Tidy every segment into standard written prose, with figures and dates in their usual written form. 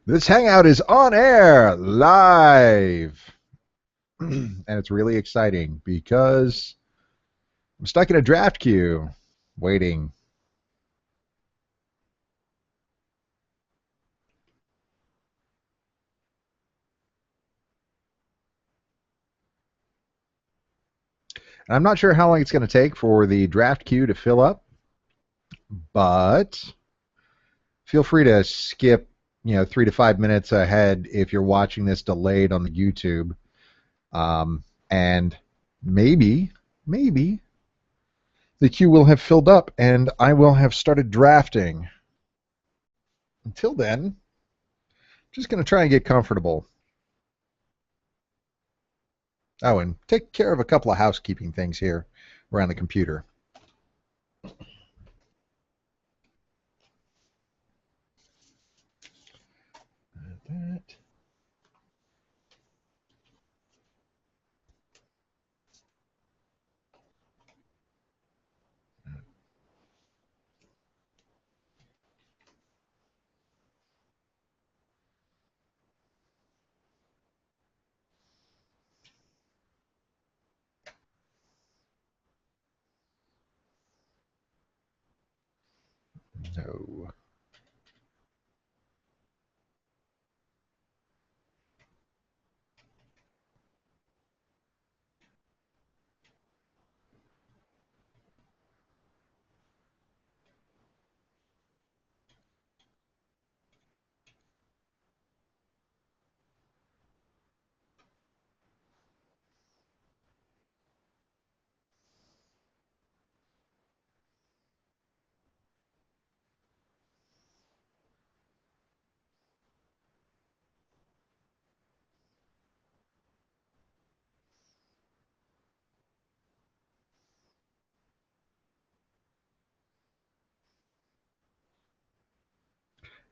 This hangout is on air live. And it's really exciting because I'm stuck in a draft queue waiting. And I'm not sure how long it's going to take for the draft queue to fill up, but feel free to skip, 3 to 5 minutes ahead if you're watching this delayed on the YouTube. And maybe the queue will have filled up and I will have started drafting. Until then, just going to try and get comfortable. Oh, and take care of a couple of housekeeping things here around the computer. That. No.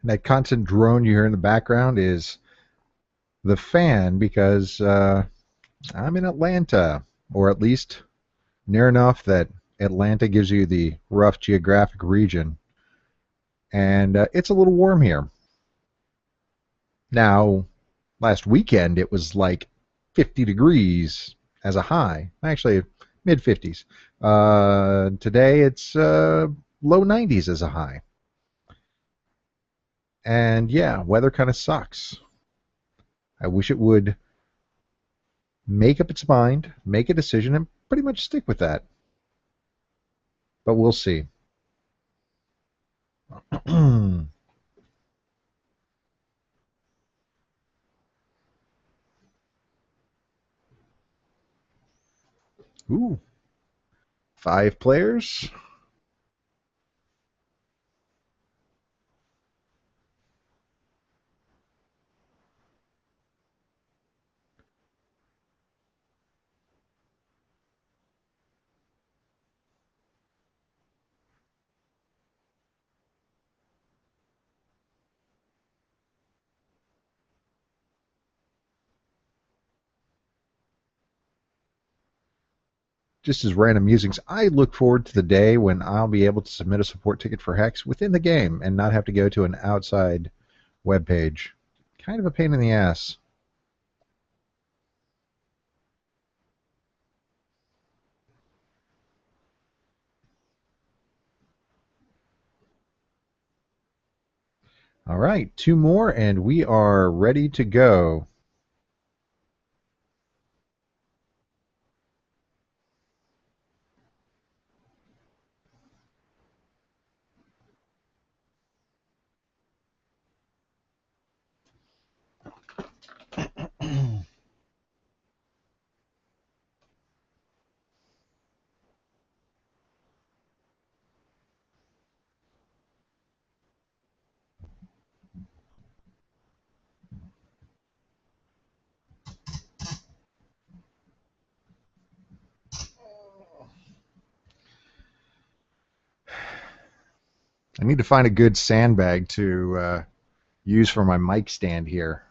And that constant drone you hear in the background is the fan because I'm in Atlanta, or at least near enough that Atlanta gives you the rough geographic region. And it's a little warm here. Now, last weekend it was like 50 degrees as a high. Actually, mid 50s. Today it's low 90s as a high. And yeah, weather kind of sucks. I wish it would make up its mind, make a decision, and pretty much stick with that. But we'll see. Ooh, 5 players. Just as random musings, I look forward to the day when I'll be able to submit a support ticket for Hex within the game and not have to go to an outside web page. Kind of a pain in the ass. All right, 2 more, and we are ready to go. I need to find a good sandbag to use for my mic stand here.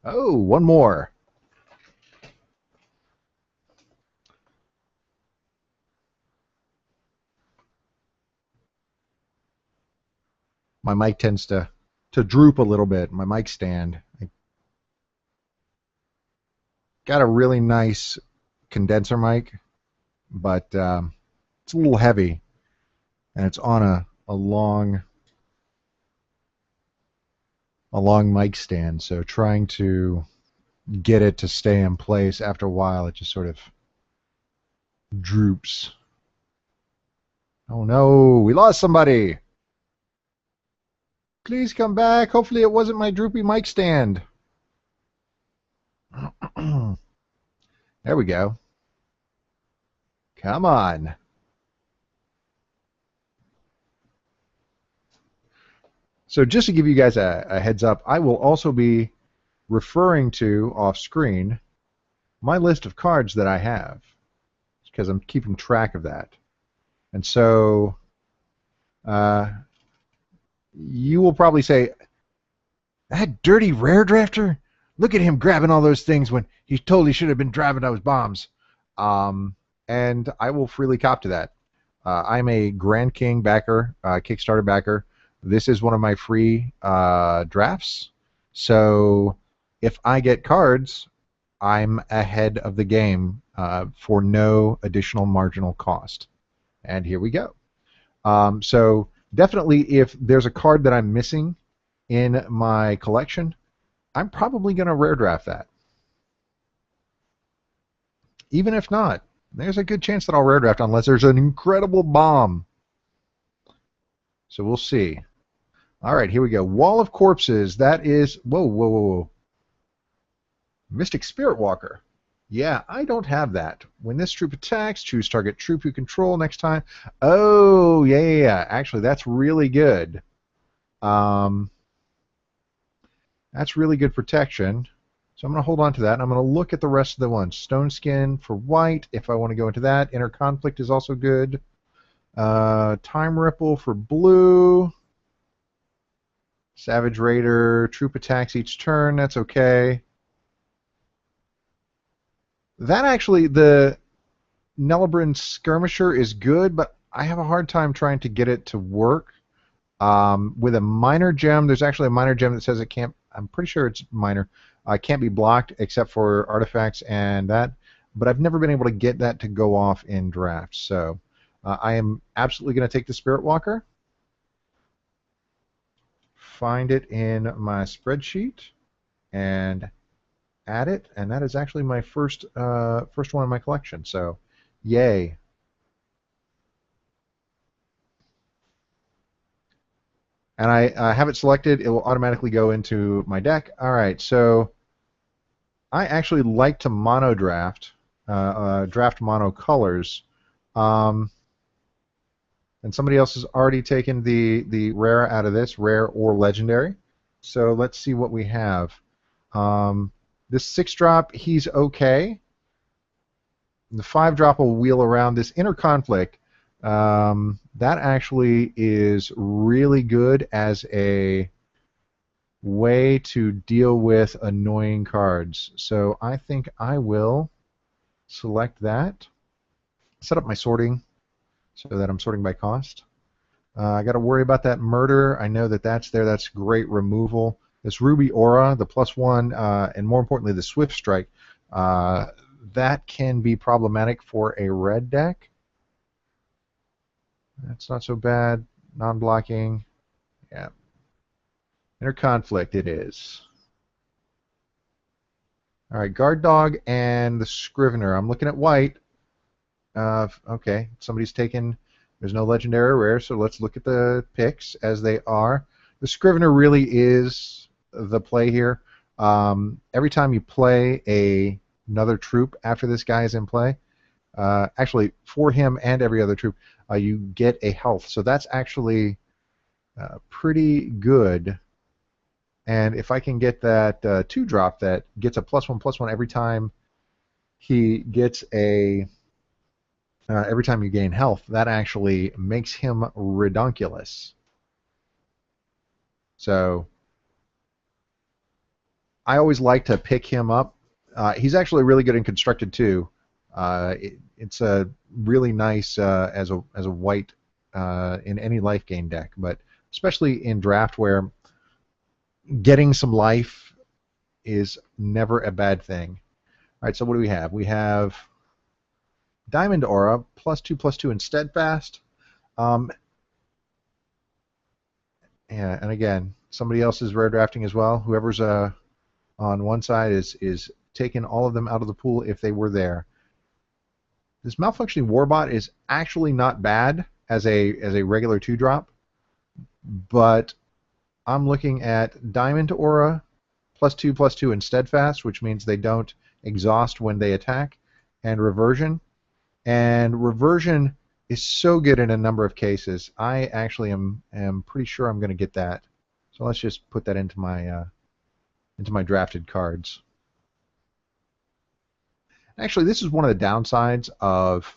Oh, 1 more. My mic tends to to droop a little bit. My mic stand. I got a really nice condenser mic, but it's a little heavy, and it's on a long mic stand. So trying to get it to stay in place after a while, it just sort of droops. Oh no, we lost somebody. Please come back. Hopefully it wasn't my droopy mic stand. There we go. Come on. So just to give you guys a heads up, I will also be referring to off screen my list of cards that I have because I'm keeping track of that. And so you will probably say, that dirty rare drafter? Look at him grabbing all those things when he totally should have been driving those bombs. And I will freely cop to that. I'm a Grand King backer, Kickstarter backer. This is one of my free drafts. So if I get cards, I'm ahead of the game for no additional marginal cost. And here we go. So definitely if there's a card that I'm missing in my collection, I'm probably going to rare draft that. Even if not, there's a good chance that I'll rare draft unless there's an incredible bomb. So we'll see. All right, here we go. Wall of Corpses. That is... Whoa, whoa, whoa, whoa. Mystic Spirit Walker. Yeah, I don't have that. When this troop attacks, choose target troop you control next time. Oh, yeah. Actually, that's really good. That's really good protection. So I'm going to hold on to that. And I'm going to look at the rest of the ones. Stone Skin for white, if I want to go into that. Inner Conflict is also good. Time Ripple for blue. Savage Raider. Troop attacks each turn. That's okay. That actually, the Nelebrin Skirmisher is good, but I have a hard time trying to get it to work. With a minor gem, there's actually a minor gem that says it can't, I'm pretty sure it's minor, can't be blocked except for artifacts and that, but I've never been able to get that to go off in drafts. So I am absolutely going to take the Spirit Walker, find it in my spreadsheet, and add it, and that is actually my first one in my collection. So, yay! And I have it selected. It will automatically go into my deck. All right, so I actually like to mono draft, draft mono colors. And somebody else has already taken the rare out of this, rare or legendary. So let's see what we have. This 6-drop, he's okay. The 5-drop will wheel around. This Inner Conflict, that actually is really good as a way to deal with annoying cards. So I think I will select that. Set up my sorting so that I'm sorting by cost. I got to worry about that murder. I know that that's there. That's great removal. This Ruby Aura, the +1, and more importantly, the Swift Strike, that can be problematic for a red deck. That's not so bad. Non-blocking. Yeah. Inner Conflict it is. All right, Guard Dog and the Scrivener. I'm looking at white. Okay, somebody's taken... There's no legendary or rare, so let's look at the picks as they are. The Scrivener really is the play here. Every time you play another troop after this guy is in play, actually for him and every other troop, you get a health. So that's actually pretty good. And if I can get that 2-drop that gets a +1/+1 every time he gets a... every time you gain health, that actually makes him redonkulous. So I always like to pick him up. He's actually really good in constructed too. It's a really nice as a white in any life gain deck, but especially in draft where getting some life is never a bad thing. All right, so what do we have? We have Diamond Aura, +2/+2 and Steadfast. Um, yeah, and again, somebody else is rare drafting as well. Whoever's on one side is taking all of them out of the pool if they were there. This malfunctioning Warbot is actually not bad as a regular 2-drop, but I'm looking at Diamond Aura, +2/+2 and Steadfast, which means they don't exhaust when they attack, and Reversion. And Reversion is so good in a number of cases. I actually am pretty sure I'm going to get that. So let's just put that into my drafted cards. Actually, this is one of the downsides of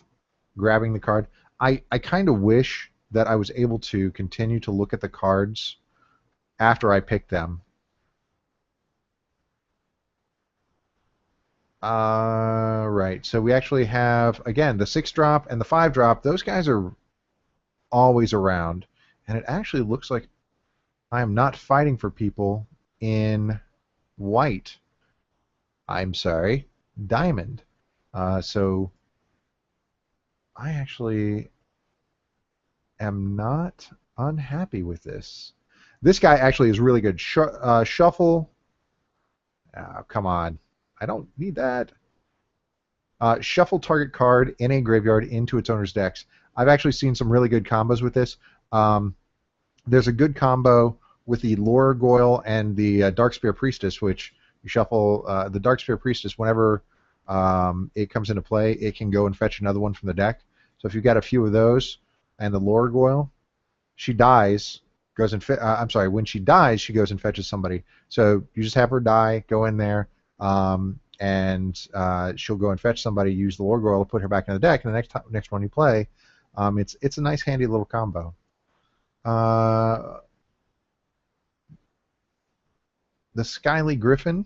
grabbing the card. I kind of wish that I was able to continue to look at the cards after I picked them. Right. So we actually have, again, the 6-drop and the 5-drop. Those guys are always around. And it actually looks like I am not fighting for people in white. I'm sorry, diamond. So I actually am not unhappy with this. This guy actually is really good. Shuffle. Oh, come on. I don't need that. Shuffle target card in a graveyard into its owner's decks. I've actually seen some really good combos with this. There's a good combo with the Lorgoyle and the Darkspear Priestess, which you shuffle the Darkspear Priestess whenever it comes into play. It can go and fetch another one from the deck. So if you've got a few of those and the Lorgoyle, she dies, goes and I'm sorry, when she dies, she goes and fetches somebody. So you just have her die, go in there, and she'll go and fetch somebody, use the Lorgoyle to put her back in the deck, and the next one you play, it's a nice handy little combo. The Skyly Griffin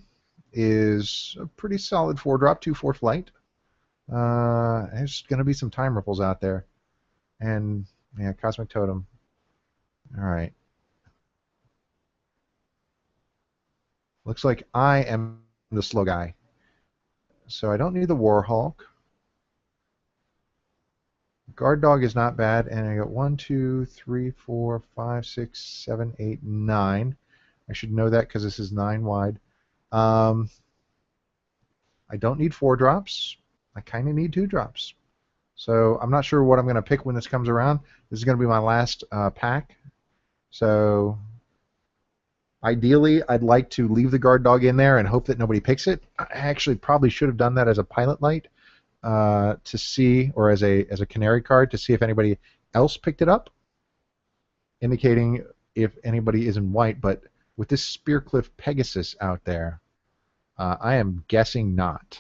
is a pretty solid 4-drop, 2/4 flight. There's going to be some time ripples out there. And, yeah, Cosmic Totem. All right. Looks like I am the slow guy. So I don't need the Warhawk. Guard Dog is not bad. And I got 1, 2, 3, 4, 5, 6, 7, 8, 9. I should know that because this is 9 wide. I don't need 4-drops. I kind of need 2-drops. So I'm not sure what I'm going to pick when this comes around. This is going to be my last pack. So ideally, I'd like to leave the Guard Dog in there and hope that nobody picks it. I actually probably should have done that as a Pilot Light to see, or as a Canary card to see if anybody else picked it up, indicating if anybody is in white. But with this Spearcliff Pegasus out there, I am guessing not.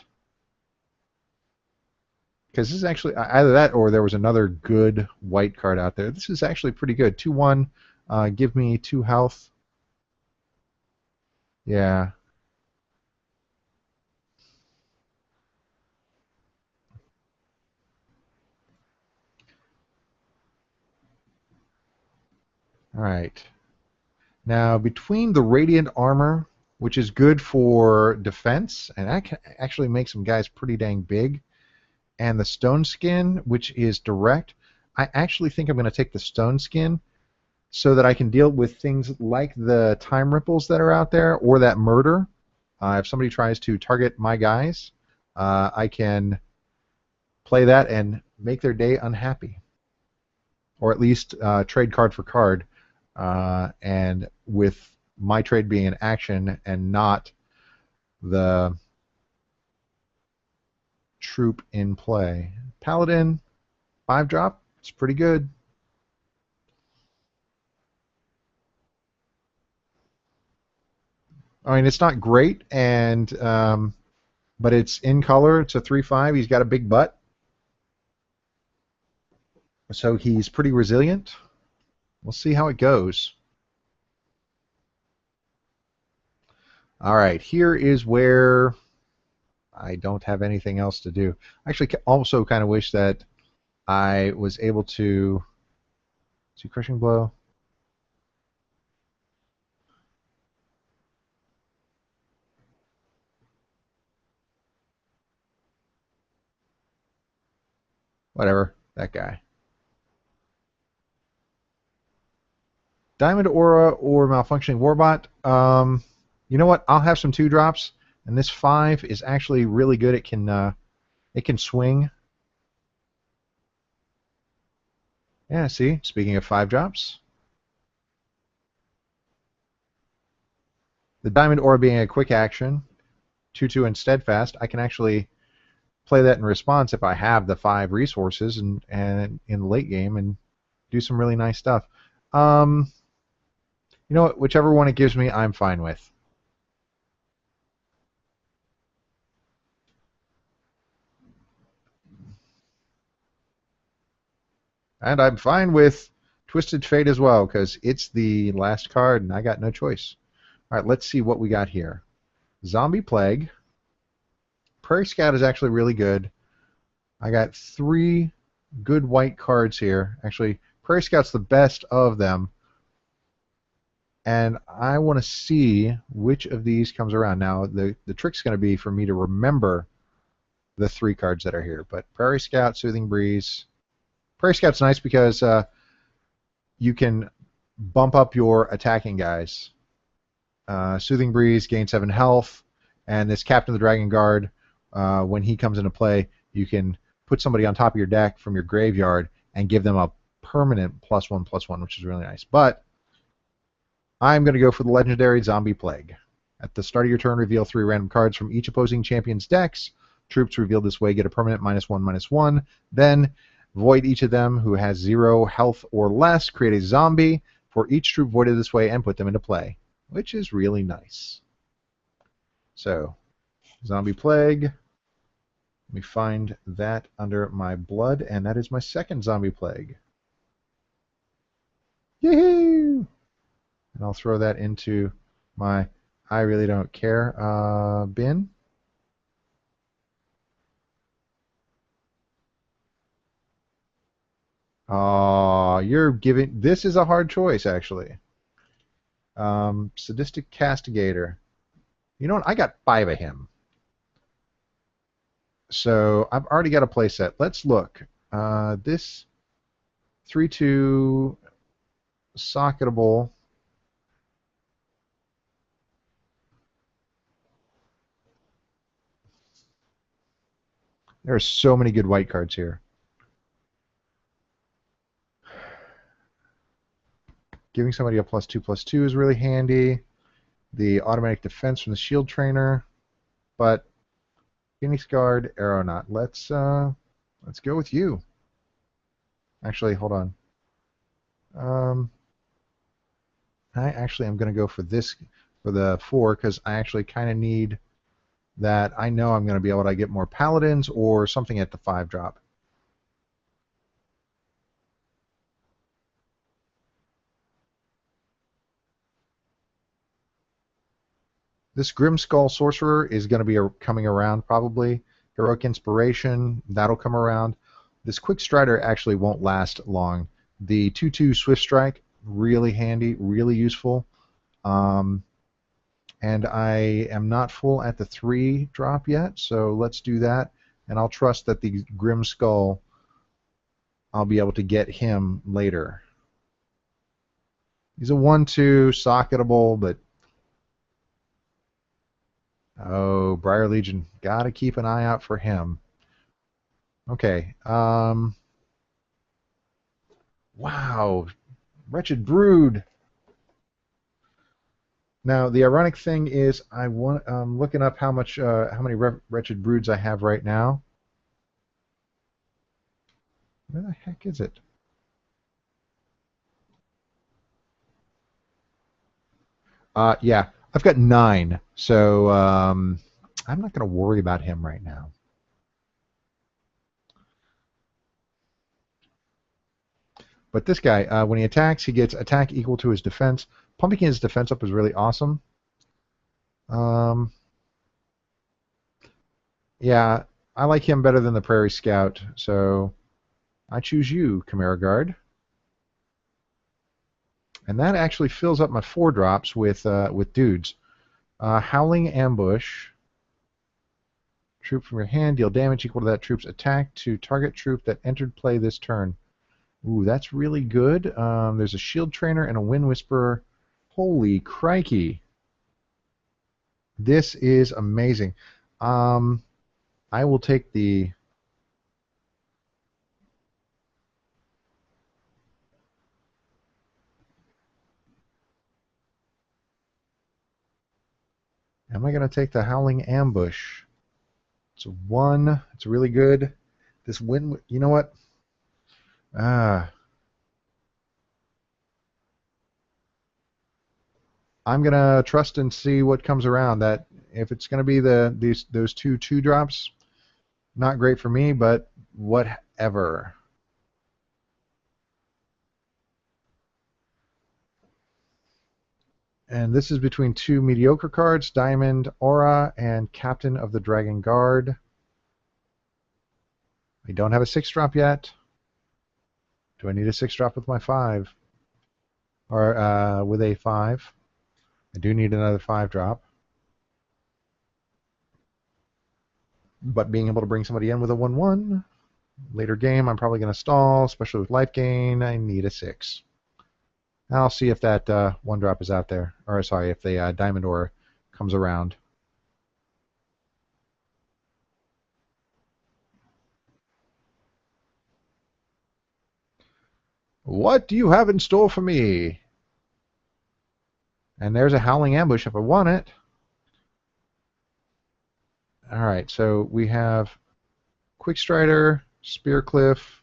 Because this is actually either that or there was another good white card out there. This is actually pretty good. 2/1, give me 2 health. Yeah. All right. Now, between the Radiant Armor, which is good for defense, and that can actually make some guys pretty dang big, and the Stone Skin, which is direct, I actually think I'm going to take the Stone Skin so that I can deal with things like the time ripples that are out there or that murder. If somebody tries to target my guys, I can play that and make their day unhappy. Or at least trade card for card. And with my trade being an action and not the troop in play. Paladin, 5-drop, it's pretty good. I mean, it's not great, and but it's in color. It's a 3/5. He's got a big butt, so he's pretty resilient. We'll see how it goes. All right, here is where I don't have anything else to do. I actually also kind of wish that I was able to see Crushing Blow. Whatever, that guy. Diamond Aura or Malfunctioning Warbot. You know what? I'll have some 2-drops, and this 5 is actually really good. It can swing. Yeah, see? Speaking of 5-drops. The Diamond Aura being a quick action, 2/2 and Steadfast, I can actually play that in response if I have the 5 resources and in the late game and do some really nice stuff. You know what? Whichever one it gives me, I'm fine with. And I'm fine with Twisted Fate as well, because it's the last card and I got no choice. All right, let's see what we got here. Zombie Plague. Prairie Scout is actually really good. I got 3 good white cards here. Actually, Prairie Scout's the best of them. And I want to see which of these comes around. Now, the trick's going to be for me to remember the 3 cards that are here. But Prairie Scout, Soothing Breeze. Prairie Scout's nice because you can bump up your attacking guys. Soothing Breeze, gain 7 health. And this Captain of the Dragon Guard, when he comes into play, you can put somebody on top of your deck from your graveyard and give them a permanent +1/+1, which is really nice. But I'm going to go for the legendary Zombie Plague. At the start of your turn, reveal 3 random cards from each opposing champion's decks. Troops revealed this way get a permanent -1/-1. Then void each of them who has 0 health or less. Create a zombie for each troop voided this way and put them into play, which is really nice. So, Zombie Plague. Let me find that under my blood, and that is my second Zombie Plague. Yahoo! And I'll throw that into my I really don't care bin. Oh, you're giving... This is a hard choice, actually. Sadistic Castigator. You know what? I got 5 of him. So I've already got a playset. Let's look. This 3/2 socketable. There are so many good white cards here. Giving somebody a +2/+2 is really handy. The automatic defense from the Shield Trainer, but Phoenix Guard, Aeronaut. Let's go with you. Actually, hold on. I actually am going to go for this for the 4 because I actually kind of need that. I know I'm going to be able to get more Paladins or something at the 5-drop. This Grim Skull Sorcerer is going to be coming around probably. Heroic Inspiration, that'll come around. This Quick Strider actually won't last long. The 2/2 Swift Strike, really handy, really useful. And I am not full at the 3-drop yet, so let's do that. And I'll trust that the Grim Skull, I'll be able to get him later. He's a 1/2 socketable, but oh, Briar Legion. Gotta keep an eye out for him. Okay. Wow. Wretched Brood. Now, the ironic thing is I'm looking up how many Wretched Broods I have right now. Where the heck is it? Yeah. I've got 9. So, I'm not going to worry about him right now. But this guy, when he attacks, he gets attack equal to his defense. Pumping his defense up is really awesome. Yeah, I like him better than the Prairie Scout, so I choose you, Chimera Guard. And that actually fills up my 4-drops with dudes. Howling Ambush. Troop from your hand, deal damage equal to that troop's attack to target troop that entered play this turn. Ooh, that's really good. There's a shield trainer and a wind whisperer. Holy crikey. This is amazing. I will take the... Am I going to take the Howling Ambush? It's a 1. It's really good. This wind... You know what? I'm going to trust and see what comes around. That if it's going to be those two 2-drops, not great for me, but whatever. And this is between 2 mediocre cards, Diamond Aura and Captain of the Dragon Guard. I don't have a 6-drop yet. Do I need a 6-drop with my 5? Or with a 5? I do need another 5-drop. But being able to bring somebody in with a 1/1, later game I'm probably going to stall, especially with life gain. I need a 6. I'll see if that 1-drop is out there. Or sorry, if the Diamond Aura comes around. What do you have in store for me? And there's a Howling Ambush if I want it. Alright, so we have Quick Strider, Spear Cliff.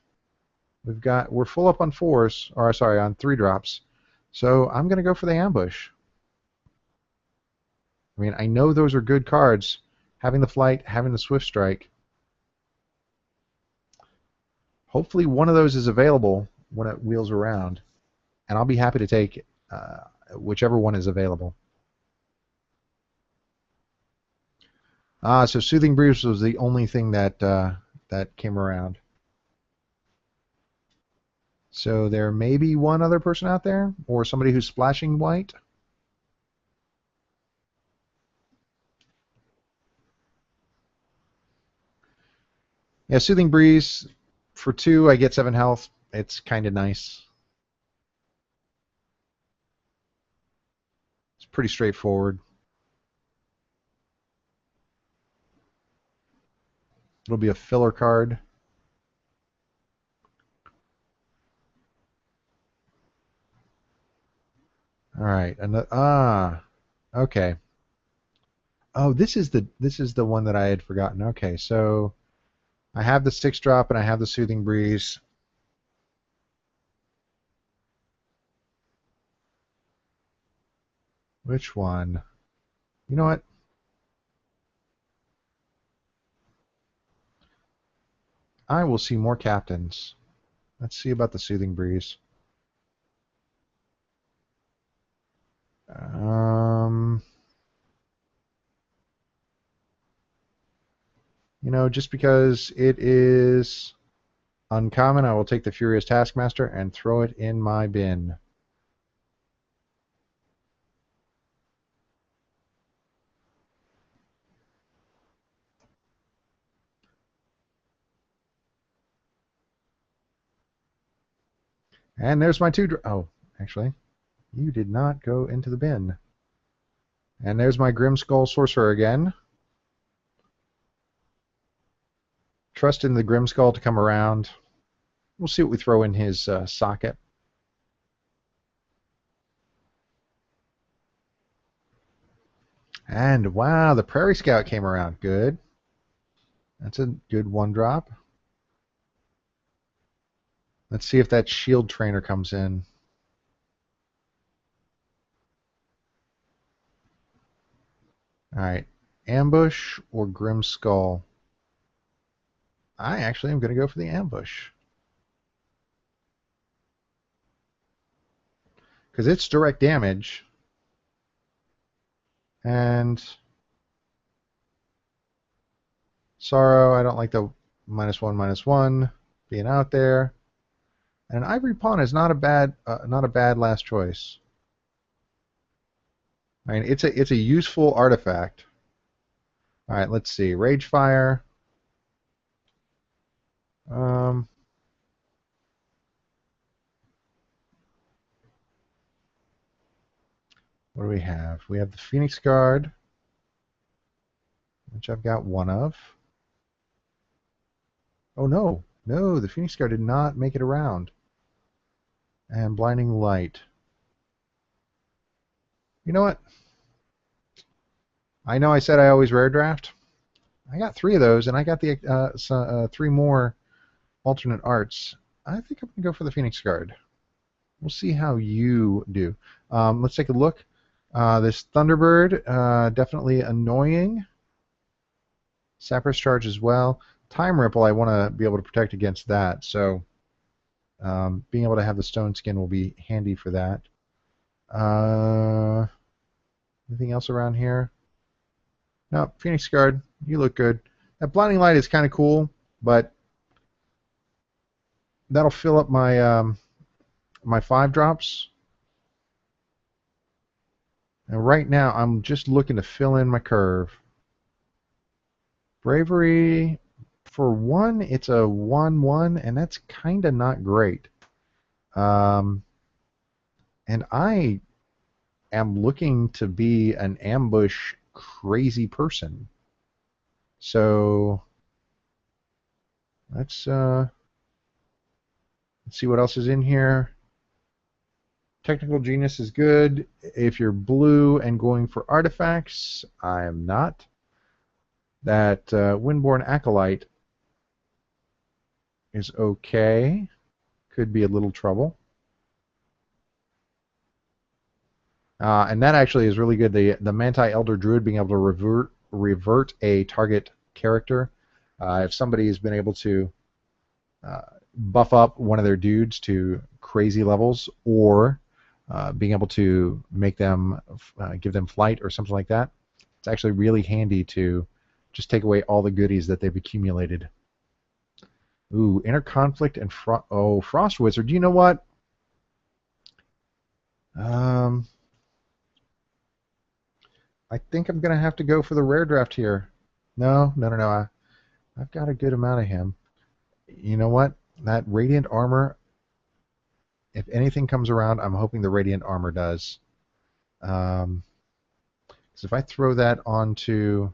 We're full up on 4s, or sorry, on 3-drops. So I'm going to go for the ambush. I mean, I know those are good cards. Having the flight, having the swift strike. Hopefully one of those is available when it wheels around. And I'll be happy to take whichever one is available. So Soothing Breeze was the only thing that came around. So there may be one other person out there, or somebody who's splashing white. Yeah, Soothing Breeze. For 2, I get 7 health. It's kind of nice. It's pretty straightforward. It'll be a filler card. All right. Okay. Oh, this is the one that I had forgotten. Okay, so I have the 6-drop and I have the Soothing Breeze. Which one? You know what? I will see more captains. Let's see about the Soothing Breeze. You know, just because it is uncommon, I will take the Furious Taskmaster and throw it in my bin. And there's my 2. Oh, actually, you did not go into the bin. And there's my Grim Skull Sorcerer again. Trust in the Grim Skull to come around. We'll see what we throw in his socket. And wow, the Prairie Scout came around. Good. That's a good 1-drop. Let's see if that Shield Trainer comes in. Alright. Ambush or Grim Skull? I actually am going to go for the Ambush. Because it's direct damage. And Sorrow, I don't like the -1/-1 being out there. And an Ivory Pawn is not a bad last choice. I mean, it's a useful artifact. All right, let's see. Rage Fire. Um, what do we have? We have the Phoenix Guard, which I've got one of. Oh no, no, the Phoenix Guard did not make it around. And Blinding Light. You know what? I know I said I always rare draft. I got 3 of those, and I got the 3 more alternate arts. I think I'm going to go for the Phoenix Guard. We'll see how you do. Let's take a look. This Thunderbird, definitely annoying. Sappers Charge as well. Time Ripple, I want to be able to protect against that, so being able to have the Stone Skin will be handy for that. Anything else around here? No, Phoenix Guard, you look good. That Blinding Light is kind of cool, but that'll fill up my my 5 drops. And right now, I'm just looking to fill in my curve. Bravery, for 1, it's a 1/1, and that's kind of not great. And I am looking to be an ambush crazy person. So let's see what else is in here. Technical Genius is good. If you're blue and going for artifacts, I am not. That Windborn Acolyte is okay. Could be a little trouble. And that actually is really good. The Manti Elder Druid being able to revert a target character. If somebody has been able to buff up one of their dudes to crazy levels, or being able to make them give them flight or something like that, it's actually really handy to just take away all the goodies that they've accumulated. Ooh, Inner Conflict and Frost Wizard. You know what? I think I'm gonna have to go for the rare draft here. No. I've got a good amount of him. You know what? That Radiant Armor, if anything comes around, I'm hoping the Radiant Armor does. Because if I throw that onto...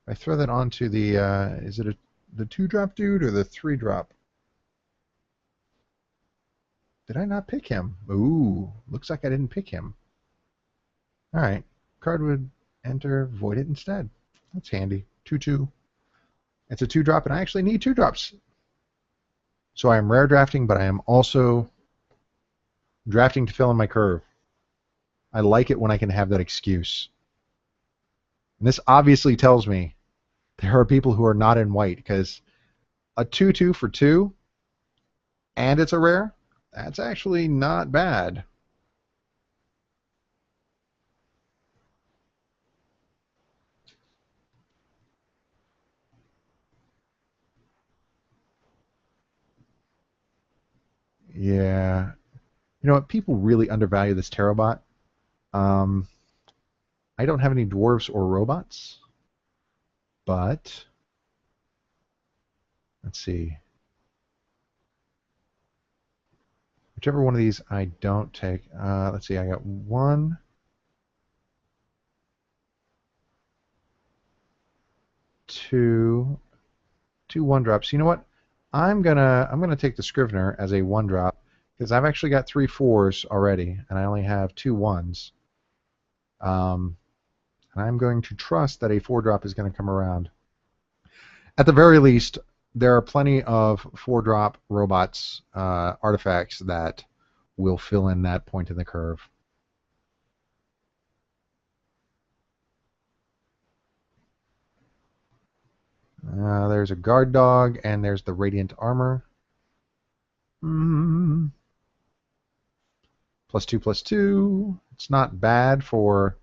the... is it the 2-drop dude or the 3-drop? Did I not pick him? Ooh, looks like I didn't pick him. Alright, card would enter, void it instead. That's handy. 2/2. It's a 2-drop, and I actually need 2 drops. So I am rare drafting, but I am also drafting to fill in my curve. I like it when I can have that excuse. And this obviously tells me there are people who are not in white, because a 2/2 for 2, and it's a rare, that's actually not bad. Yeah. You know what? People really undervalue this Terrabot. I don't have any dwarves or robots, but let's see. Whichever one of these I don't take. Let's see. I got 1, 2, 2 1-drops. You know what? I'm gonna take the Scrivener as a 1-drop, because I've actually got 3 4s already, and I only have 2 1s. And I'm going to trust that a 4-drop is going to come around. At the very least, there are plenty of 4-drop robots, artifacts that will fill in that point in the curve. There's a guard dog, and there's the radiant armor. +2/+2. It's not bad for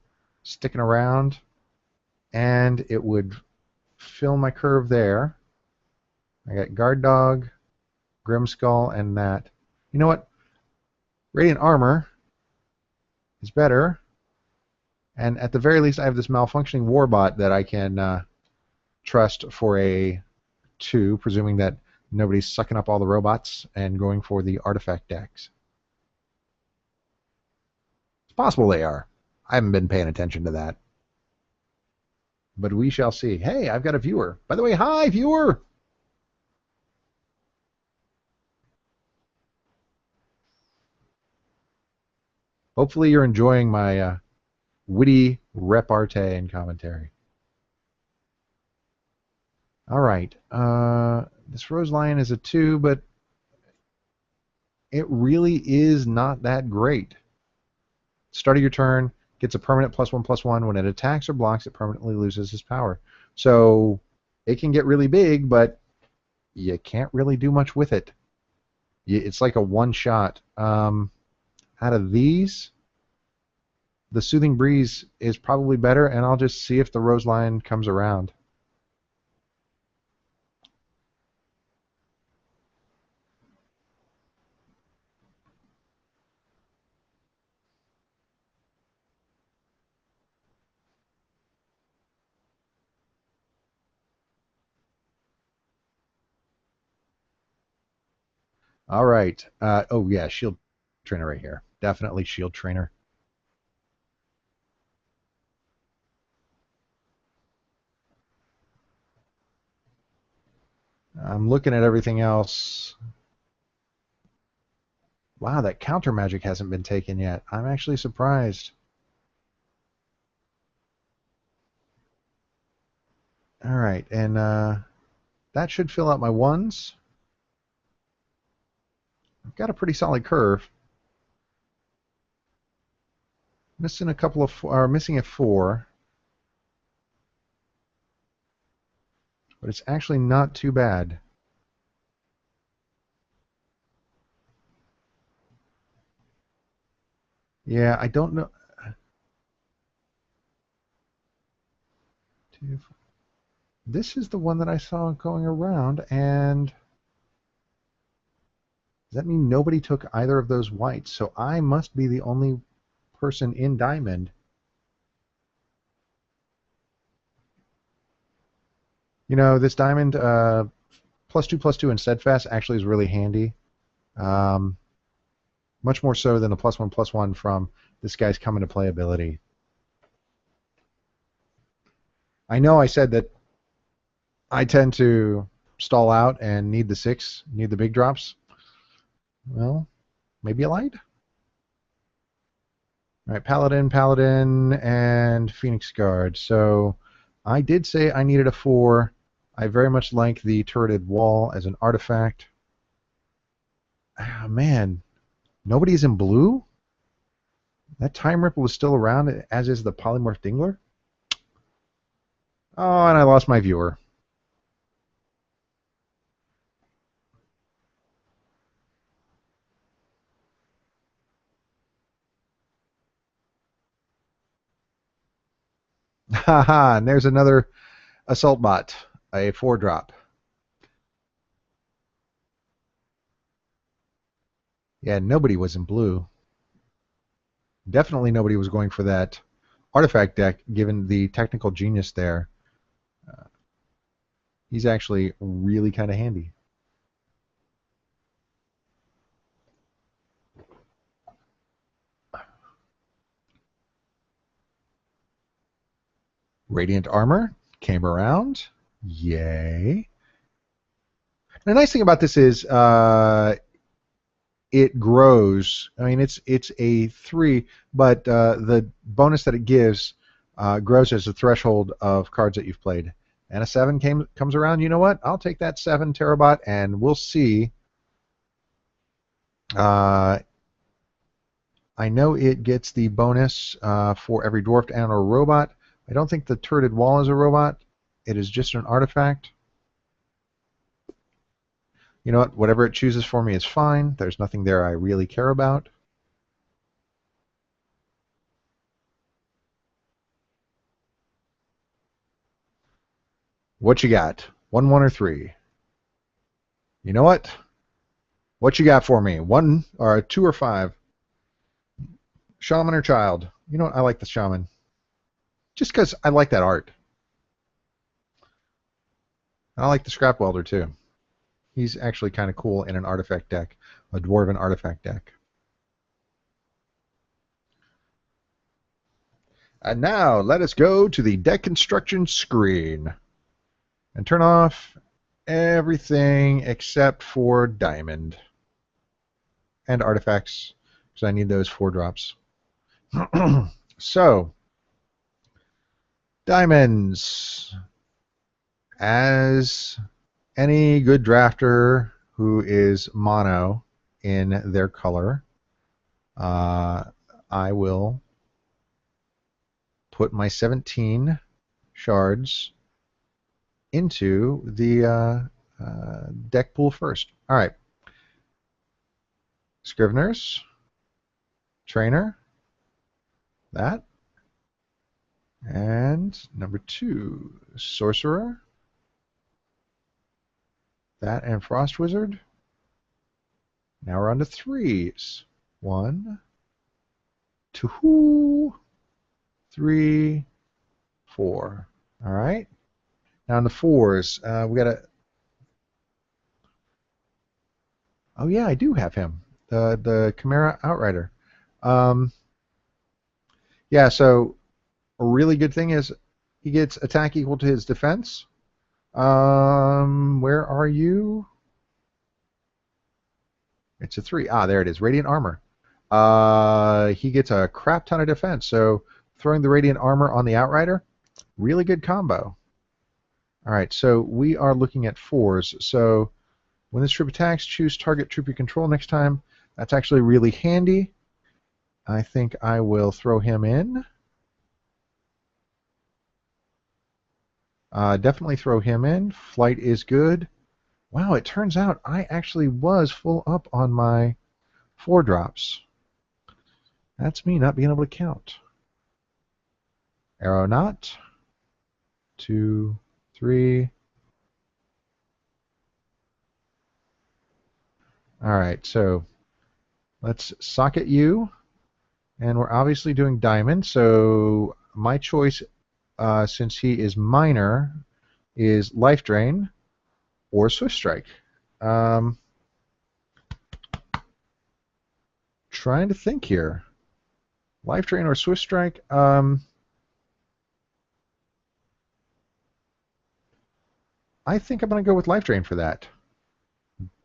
sticking around, and it would fill my curve there. I got guard dog, Grimskull, and that. You know what? Radiant armor is better. And at the very least, I have this malfunctioning warbot that I can trust for a 2, presuming that nobody's sucking up all the robots and going for the artifact decks. It's possible they are. I haven't been paying attention to that. But we shall see. Hey, I've got a viewer. By the way, hi, viewer! Hopefully you're enjoying my witty repartee and commentary. All right. This Rose Lion is a 2, but it really is not that great. Start of your turn, gets a permanent +1/+1. When it attacks or blocks, it permanently loses its power. So it can get really big, but you can't really do much with it. It's like a one-shot. Out of these, the Soothing Breeze is probably better, and I'll just see if the Rose Lion comes around. All right. Oh, yeah, Shield Trainer right here. Definitely Shield Trainer. I'm looking at everything else. Wow, that counter magic hasn't been taken yet. I'm actually surprised. All right, and that should fill out my ones. I've got a pretty solid curve. Missing a couple of, or missing a 4. But it's actually not too bad. Yeah, I don't know. This is the one that I saw going around, and does that mean nobody took either of those whites? So I must be the only person in Diamond. You know, this Diamond +2/+2 and Steadfast actually is really handy. Much more so than the +1/+1 from this guy's come into play ability. I know I said that I tend to stall out and need the 6, need the big drops. Well, maybe I lied. All right, Paladin, and Phoenix Guard. So I did say I needed a 4. I very much like the turreted wall as an artifact. Ah, man, nobody's in blue? That Time Ripple is still around, as is the Polymorph Dingler? Oh, and I lost my viewer. Haha, and there's another Assault Bot, a 4-drop. Yeah, nobody was in blue. Definitely nobody was going for that artifact deck, given the technical genius there. He's actually really kind of handy. Radiant Armor came around. Yay. The nice thing about this is it grows. I mean, it's a 3, but the bonus that it gives grows as the threshold of cards that you've played. And a 7 comes around. You know what? I'll take that 7 Terabot, and we'll see. I know it gets the bonus for every dwarfed and or robot. I don't think the turreted wall is a robot. It is just an artifact. You know what? Whatever it chooses for me is fine. There's nothing there I really care about. What you got? 1, 1, or 3? You know what? What you got for me? 1 or 2 or 5? Shaman or child? You know what? I like the shaman. just because I like that art. And I like the Scrap Welder too. He's actually kind of cool in an artifact deck, a Dwarven artifact deck. And now let us go to the deck construction screen and turn off everything except for diamond and artifacts, because I need those 4-drops. So, diamonds. As any good drafter who is mono in their color, I will put my 17 shards into the deck pool first. All right. Scriveners, Trainer, that. And number 2, Sorcerer, that and Frost Wizard. Now we're on to 3s. 1, 2, 3, 4. All right. Now on the 4s, we got to. Oh yeah, I do have him. The Chimera Outrider. Yeah. So a really good thing is he gets attack equal to his defense. Where are you? It's a 3. Ah, there it is. Radiant Armor. He gets a crap ton of defense. So throwing the Radiant Armor on the Outrider, really good combo. All right, so we are looking at 4s. So when this troop attacks, choose target troop you control next time. That's actually really handy. I think I will throw him in. Definitely throw him in. Flight is good. Wow, it turns out I actually was full up on my 4-drops. That's me not being able to count. Aeronaut. 2, 3. All right, so let's socket you. And we're obviously doing diamond, so my choice, since he is minor, is Life Drain or Swift Strike. Trying to think here. Life Drain or Swift Strike? I think I'm going to go with Life Drain for that.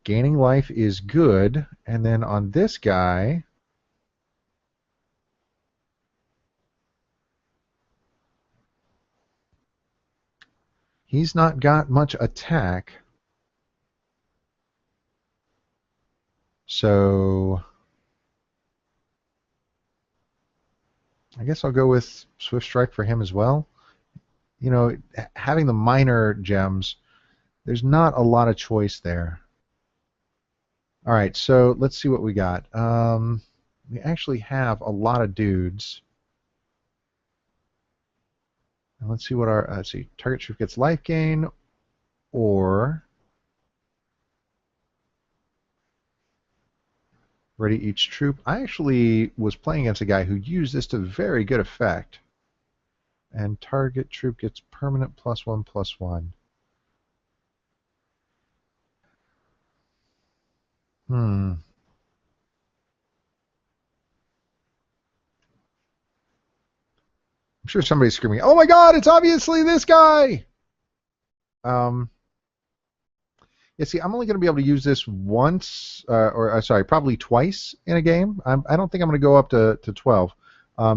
Gaining life is good, and then on this guy, he's not got much attack. So I guess I'll go with Swift Strike for him as well. You know, having the minor gems, there's not a lot of choice there. All right, so let's see what we got. We actually have a lot of dudes. And let's see what our, let's see, target troop gets life gain, or ready each troop. I actually was playing against a guy who used this to very good effect. And target troop gets permanent +1/+1. I'm sure somebody's screaming, "Oh my God, it's obviously this guy!" Yeah, see, I'm only going to be able to use this once, or sorry, probably twice in a game. I don't think I'm going to go up to 12.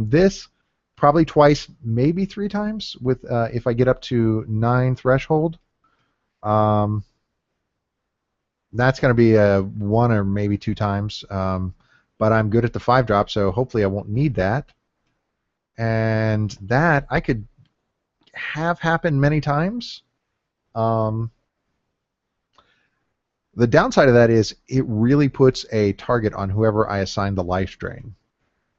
This, probably twice, maybe 3 times, with if I get up to 9 threshold. That's going to be 1 or maybe 2 times. But I'm good at the 5-drop, so hopefully I won't need that. And that I could have happen many times. The downside of that is it really puts a target on whoever I assign the life drain.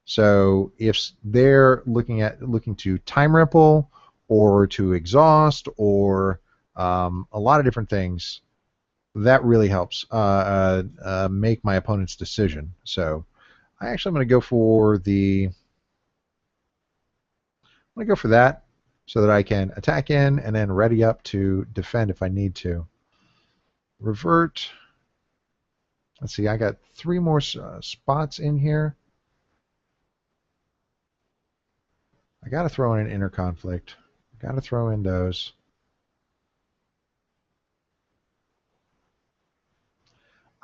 So if they're looking to time ripple or to exhaust or a lot of different things, that really helps make my opponent's decision. So I actually am going to go for the I'm going to go for that so that I can attack in and then ready up to defend if I need to. Revert. Let's see, I got 3 more spots in here. I got to throw in an inner conflict. Got to throw in those.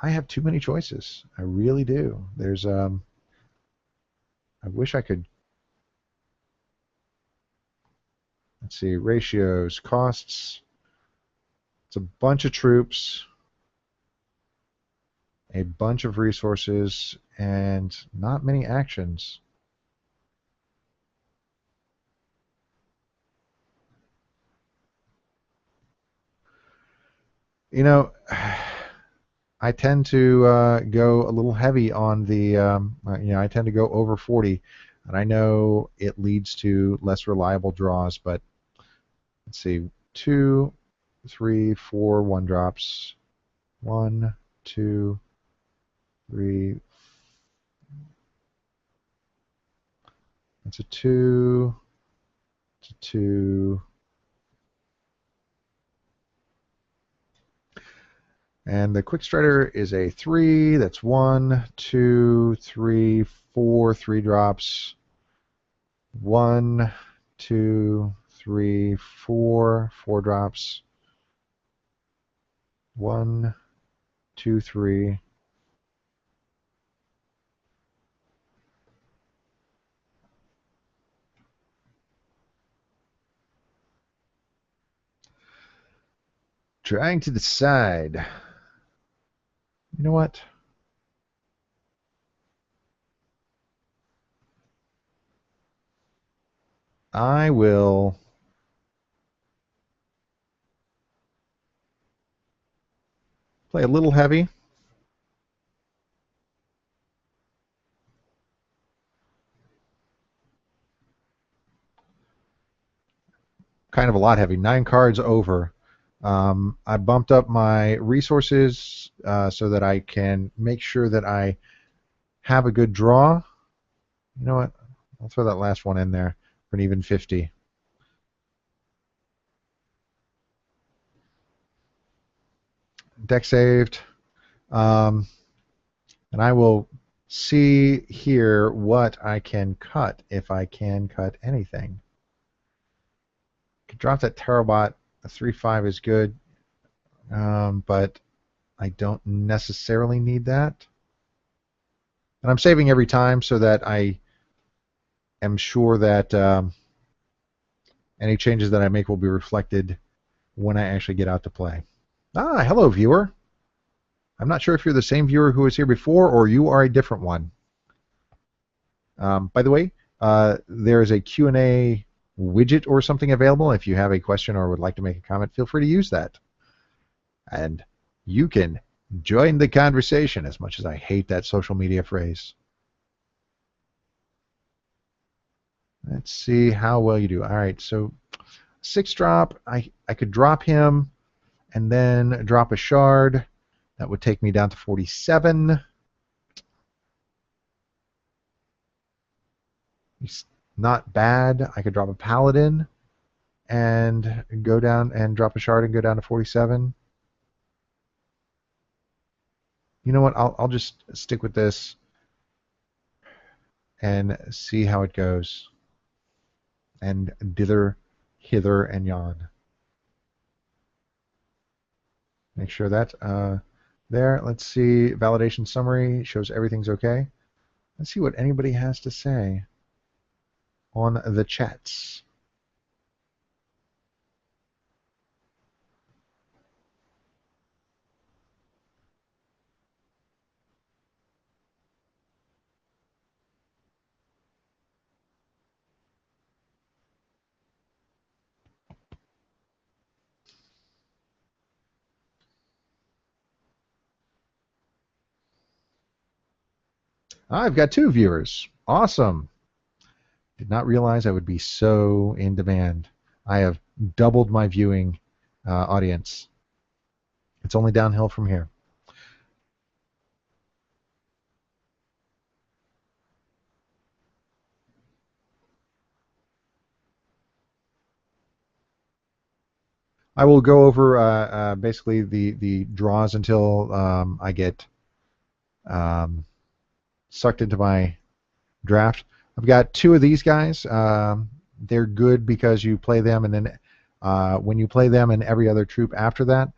I have too many choices. I really do. There's I wish I could. Let's see, ratios, costs. It's a bunch of troops, a bunch of resources, and not many actions. You know, I tend to go a little heavy on the, I tend to go over 40, and I know it leads to less reliable draws, but let's see, 2, 3, 4 one drops, 1, 2, 3, that's a 2, it's a 2, and the quick strider is a 3, that's 1, 2, 3, 4, 3 drops, 1, 2, 3, 4, 4 drops, 1, 2, 3. Trying to decide. You know what? I will play a little heavy. Kind of a lot heavy. 9 cards over. I bumped up my resources so that I can make sure that I have a good draw. You know what? I'll throw that last one in there for an even 50. Deck saved. And I will see here what I can cut, if I can cut anything. Could drop that Terabot. A 3/5 is good, but I don't necessarily need that. And I'm saving every time so that I am sure that any changes that I make will be reflected when I actually get out to play. Ah, hello, viewer. I'm not sure if you're the same viewer who was here before or you are a different one. By the way, there is a Q&A widget or something available. If you have a question or would like to make a comment, feel free to use that. And you can join the conversation, as much as I hate that social media phrase. Let's see how well you do. All right, so 6 drop. I could drop him and then drop a shard. That would take me down to 47. He's not bad. I could drop a paladin and go down and drop a shard and go down to 47. You know what? I'll just stick with this and see how it goes. And dither, hither, and yon. Make sure that there. Let's see. Validation summary shows everything's okay. Let's see what anybody has to say on the chats. I've got 2 viewers. Awesome. Did not realize I would be so in demand. I have doubled my viewing audience. It's only downhill from here. I will go over basically the draws until I get um, sucked into my draft. I've got two of these guys. They're good because you play them, and then when you play them and every other troop after that,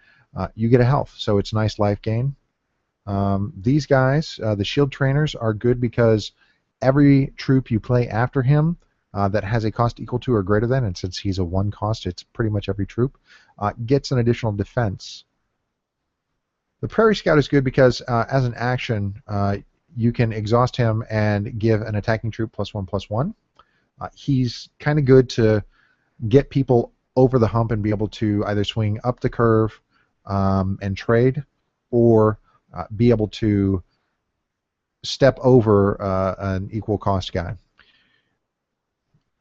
you get a health. So it's nice life gain. These guys, the shield trainers, are good because every troop you play after him that has a cost equal to or greater than, and since he's a one cost, it's pretty much every troop, gets an additional defense. The Prairie Scout is good because as an action, you can exhaust him and give an attacking troop +1/+1. He's kind of good to get people over the hump and be able to either swing up the curve and trade, or be able to step over an equal cost guy.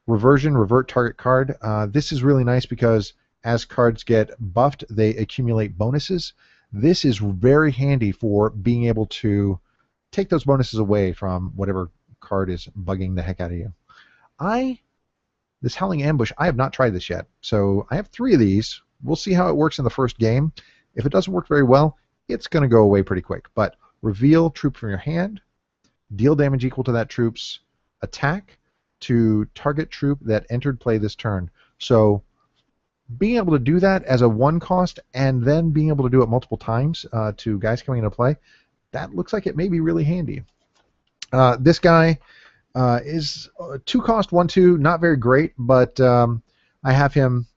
Reversion, revert target card. This is really nice because as cards get buffed, they accumulate bonuses. This is very handy for being able to take those bonuses away from whatever card is bugging the heck out of you. This Howling Ambush, I have not tried this yet. So I have 3 of these. We'll see how it works in the first game. If it doesn't work very well, it's going to go away pretty quick. But reveal troop from your hand, deal damage equal to that troop's attack to target troop that entered play this turn. So being able to do that as a 1 cost and then being able to do it multiple times to guys coming into play, that looks like it may be really handy. This guy is 2 cost 1/2, not very great, but I have him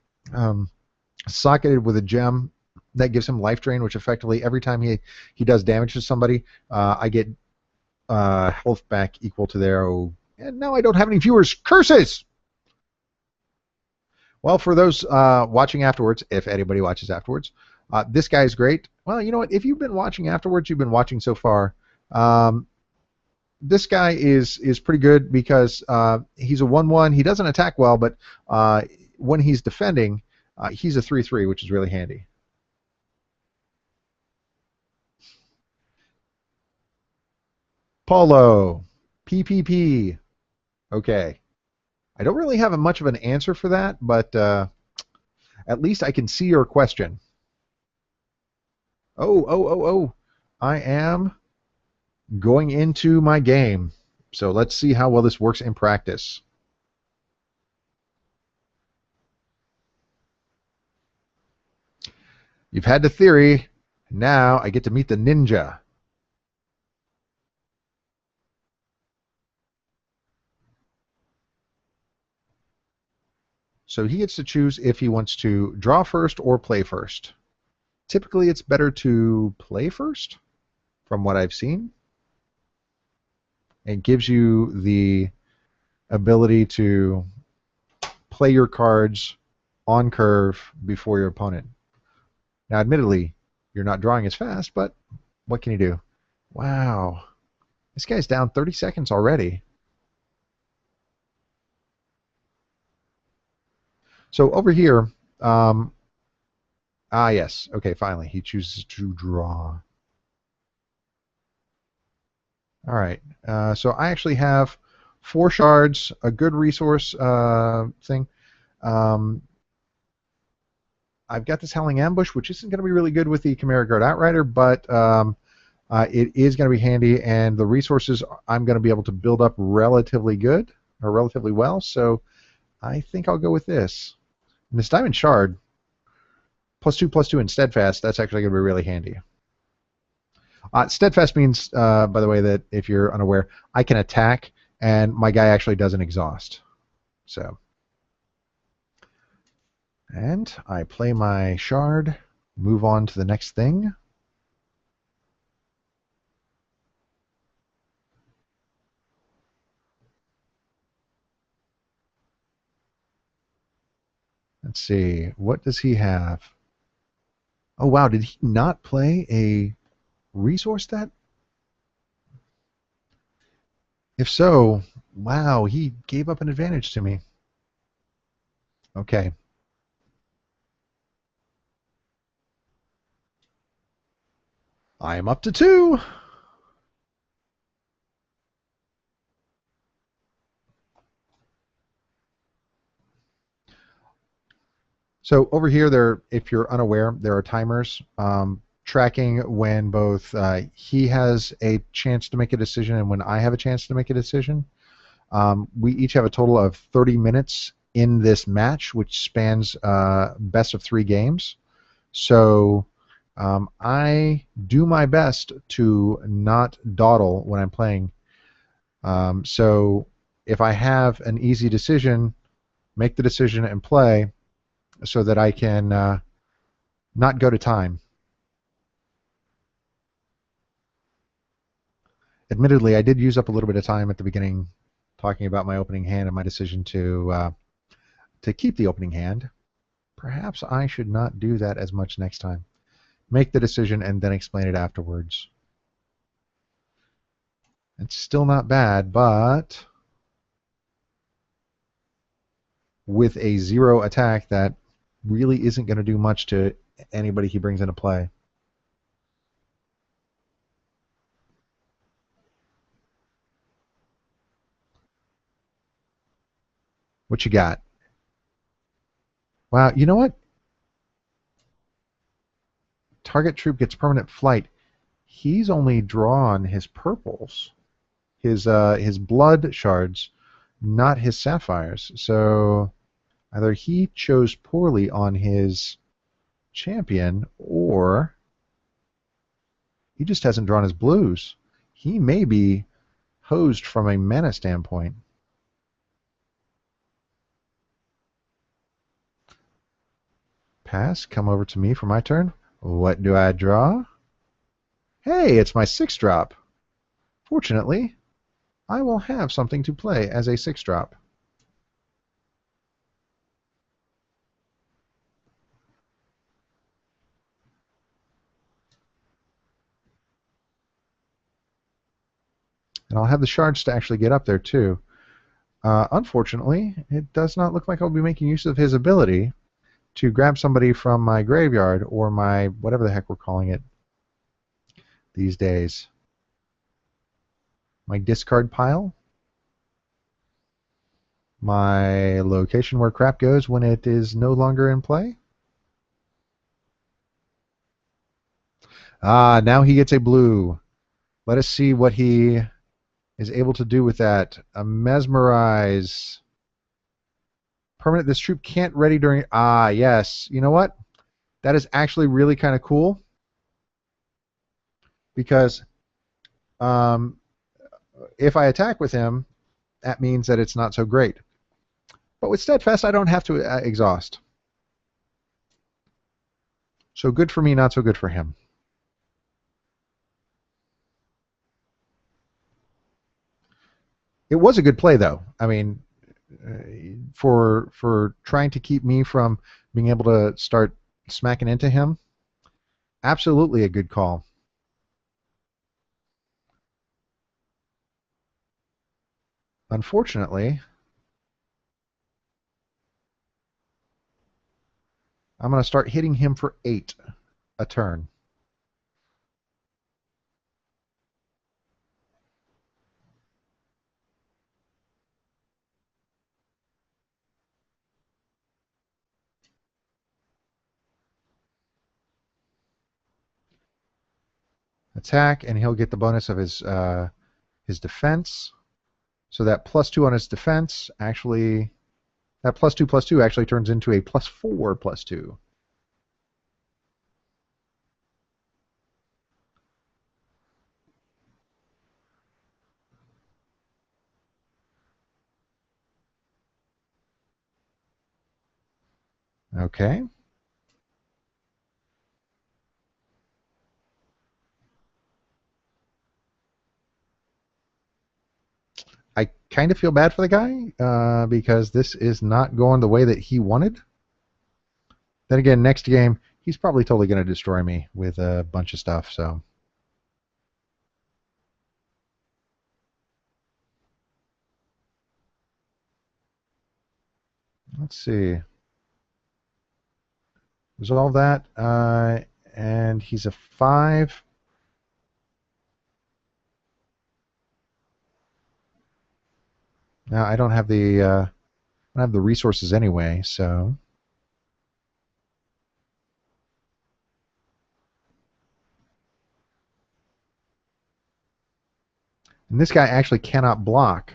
socketed with a gem that gives him life drain, which effectively every time he does damage to somebody, I get health back equal to their. Oh, and now I don't have any viewers. Curses! Well, for those watching afterwards, if anybody watches afterwards, this guy is great. Well, you know what? If you've been watching afterwards, you've been watching so far. This guy is pretty good because he's a 1/1. He doesn't attack well, but when he's defending, he's a 3/3, which is really handy. Paulo, PPP. Okay. I don't really have much of an answer for that, but at least I can see your question. Oh. I am going into my game. So let's see how well this works in practice. You've had the theory. Now I get to meet the ninja. So he gets to choose if he wants to draw first or play first. Typically, it's better to play first, from what I've seen. It gives you the ability to play your cards on curve before your opponent. Now, admittedly, you're not drawing as fast, but what can you do? Wow. This guy's down 30 seconds already. So over here, yes. Okay, finally, he chooses to draw. All right. So I actually have 4 shards, a good resource thing. I've got this Howling Ambush, which isn't going to be really good with the Chimera Guard Outrider, but it is going to be handy, and the resources I'm going to be able to build up relatively good, or relatively well, so I think I'll go with this. And this Diamond Shard, +2/+2 in Steadfast, that's actually going to be really handy. Steadfast means, by the way, that if you're unaware, I can attack, and my guy actually doesn't exhaust. So, and I play my shard, move on to the next thing. Let's see, what does he have? Oh wow, did he not play a resource that? If so, wow, he gave up an advantage to me. Okay. I am up to 2. So over here, if you're unaware, there are timers tracking when both he has a chance to make a decision and when I have a chance to make a decision. We each have a total of 30 minutes in this match, which spans best of 3 games. So I do my best to not dawdle when I'm playing. So if I have an easy decision, make the decision and play so that I can not go to time. Admittedly, I did use up a little bit of time at the beginning talking about my opening hand and my decision to keep the opening hand. Perhaps I should not do that as much next time. Make the decision and then explain it afterwards. It's still not bad, but with a 0 attack, that really isn't going to do much to anybody he brings into play. What you got? Wow, you know what? Target troop gets permanent flight. He's only drawn his purples, his blood shards, not his sapphires. So either he chose poorly on his champion, or he just hasn't drawn his blues. He may be hosed from a mana standpoint. Pass, come over to me for my turn. What do I draw? Hey, it's my 6-drop. Fortunately, I will have something to play as a 6-drop. And I'll have the shards to actually get up there too. Unfortunately, it does not look like I'll be making use of his ability to grab somebody from my graveyard or my whatever the heck we're calling it these days. My discard pile. My location where crap goes when it is no longer in play. Ah, now he gets a blue. Let us see what he is able to do with that. A mesmerize. Permanent. This troop can't ready during. Ah, yes. You know what? That is actually really kind of cool because um, if I attack with him, that means that it's not so great. But with Steadfast, I don't have to exhaust. So good for me, not so good for him. It was a good play, though. I mean, for trying to keep me from being able to start smacking into him, absolutely a good call. Unfortunately, I'm going to start hitting him for 8 a turn. Attack, and he'll get the bonus of his defense. So that +2 on his defense actually, that +2/+2 actually turns into a +4/+2. Okay. I kind of feel bad for the guy because this is not going the way that he wanted. Then again, next game, he's probably totally going to destroy me with a bunch of stuff. So let's see. Resolve that. And he's a 5. Now I don't have the resources anyway, so And this guy actually cannot block,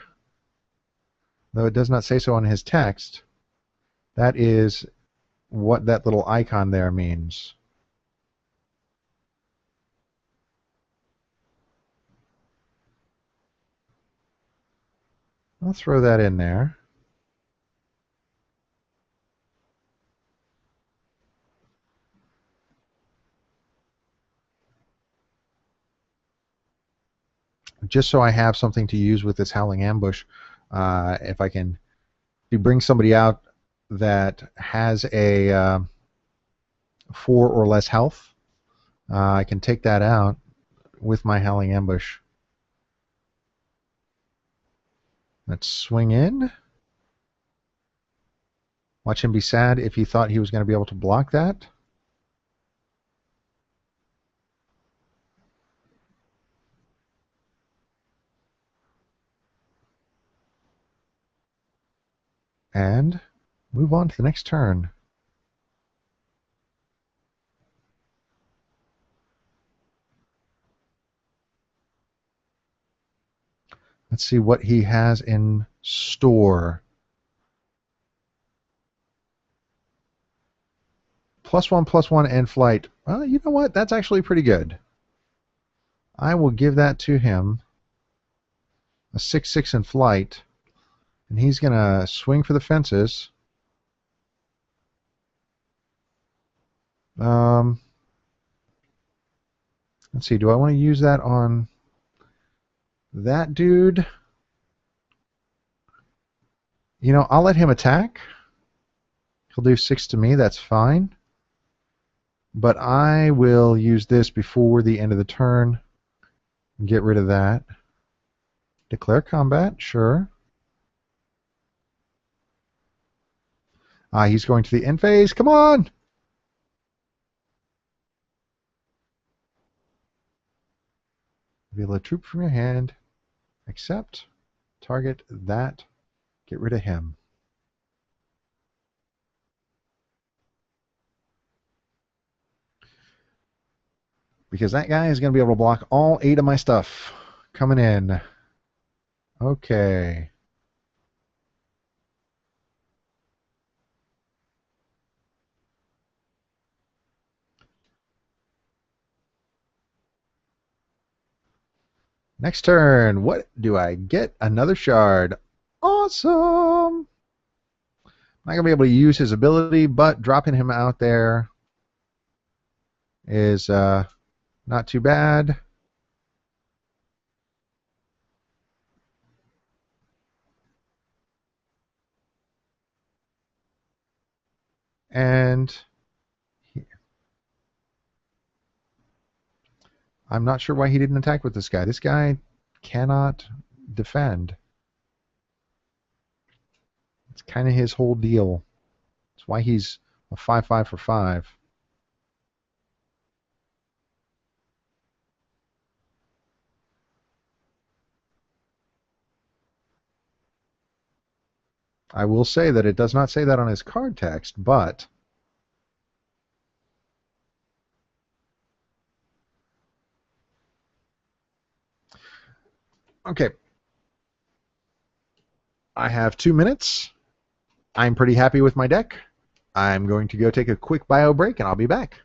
though it does not say so on his text. That is what that little icon there means. I'll throw that in there. Just so I have something to use with this Howling Ambush. If I can bring somebody out that has a 4 or less health, I can take that out with my Howling Ambush. Let's swing in. Watch him be sad if he thought he was going to be able to block that. And move on to the next turn. Let's see what he has in store. +1/+1 and flight. Well, you know what? That's actually pretty good. I will give that to him. A 6/6 in flight. And he's going to swing for the fences. Let's see. Do I want to use that on that dude? You know, I'll let him attack. He'll do 6 to me. That's fine. But I will use this before the end of the turn and get rid of that. Declare combat, sure. He's going to the end phase. Come on! Reveal a troop from your hand. Accept. Target that. Get rid of him. Because that guy is going to be able to block all 8 of my stuff coming in. Okay. Next turn. What do I get? Another shard. Awesome! I'm not going to be able to use his ability, but dropping him out there is not too bad. And I'm not sure why he didn't attack with this guy. This guy cannot defend. It's kind of his whole deal. That's why he's a 5/5 for 5. I will say that it does not say that on his card text, but okay. I have 2 minutes. I'm pretty happy with my deck. I'm going to go take a quick bio break and I'll be back.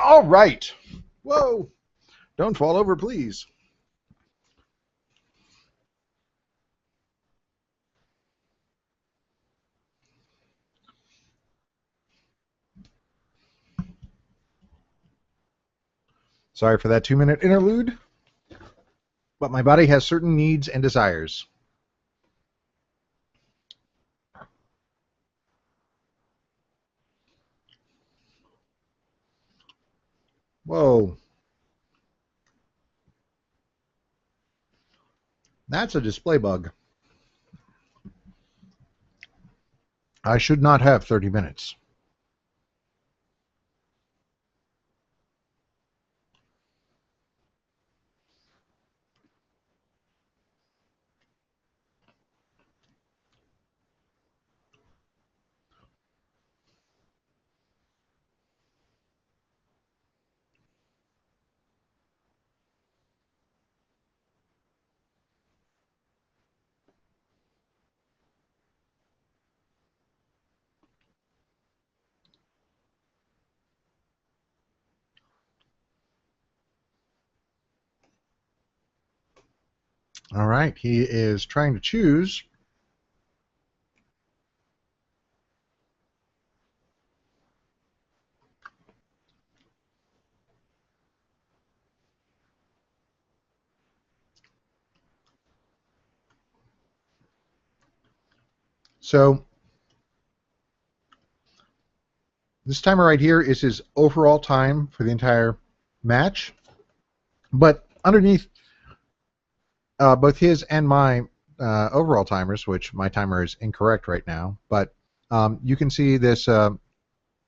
All right. Whoa. Don't fall over, please. Sorry for that 2-minute interlude, but my body has certain needs and desires. Whoa. That's a display bug. I should not have 30 minutes. All right. He is trying to choose. So this timer right here is his overall time for the entire match. But underneath both his and my overall timers, which my timer is incorrect right now, but you can see this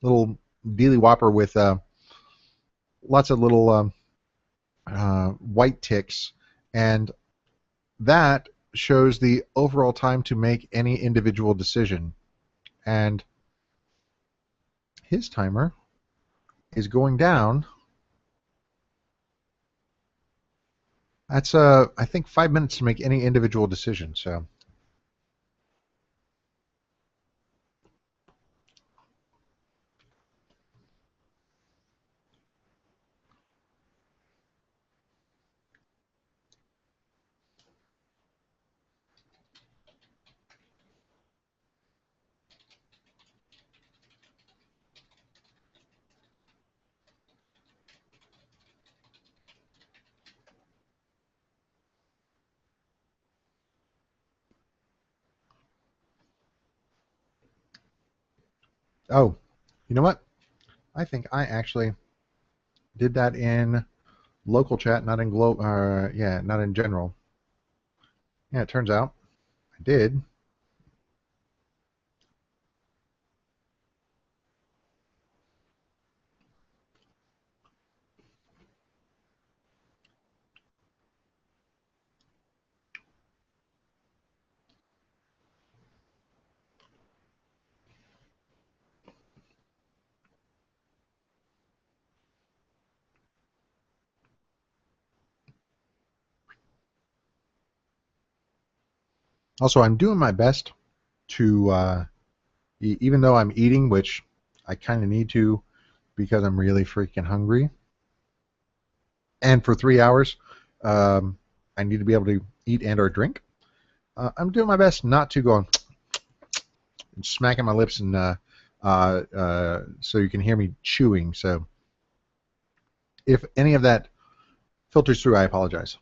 little dealy whopper with lots of little white ticks, and that shows the overall time to make any individual decision. And his timer is going down. That's I think 5 minutes to make any individual decision. So oh, you know what? I think I actually did that in local chat, not in yeah, not in general. Yeah, it turns out I did. Also, I'm doing my best to, even though I'm eating, which I kind of need to because I'm really freaking hungry, and for 3 hours, um, I need to be able to eat and or drink. I'm doing my best not to go and smacking my lips and so you can hear me chewing. So if any of that filters through, I apologize.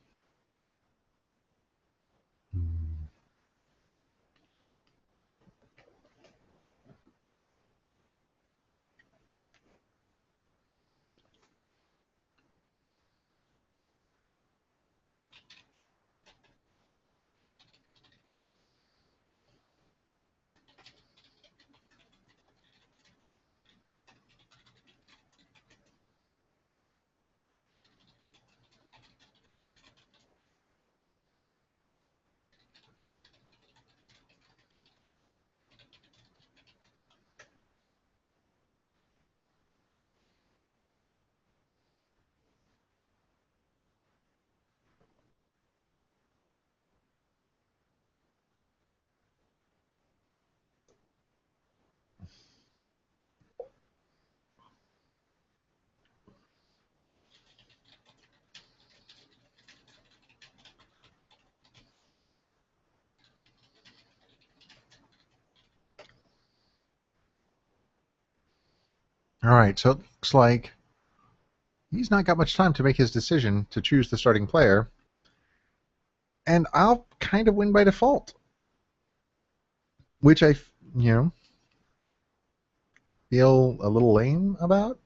All right, so it looks like he's not got much time to make his decision to choose the starting player, and I'll kind of win by default, which you know, feel a little lame about.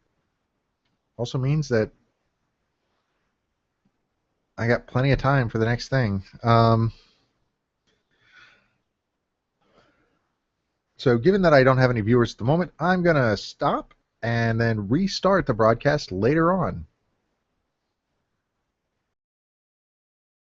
Also means that I got plenty of time for the next thing. So given that I don't have any viewers at the moment, I'm going to stop and then restart the broadcast later on.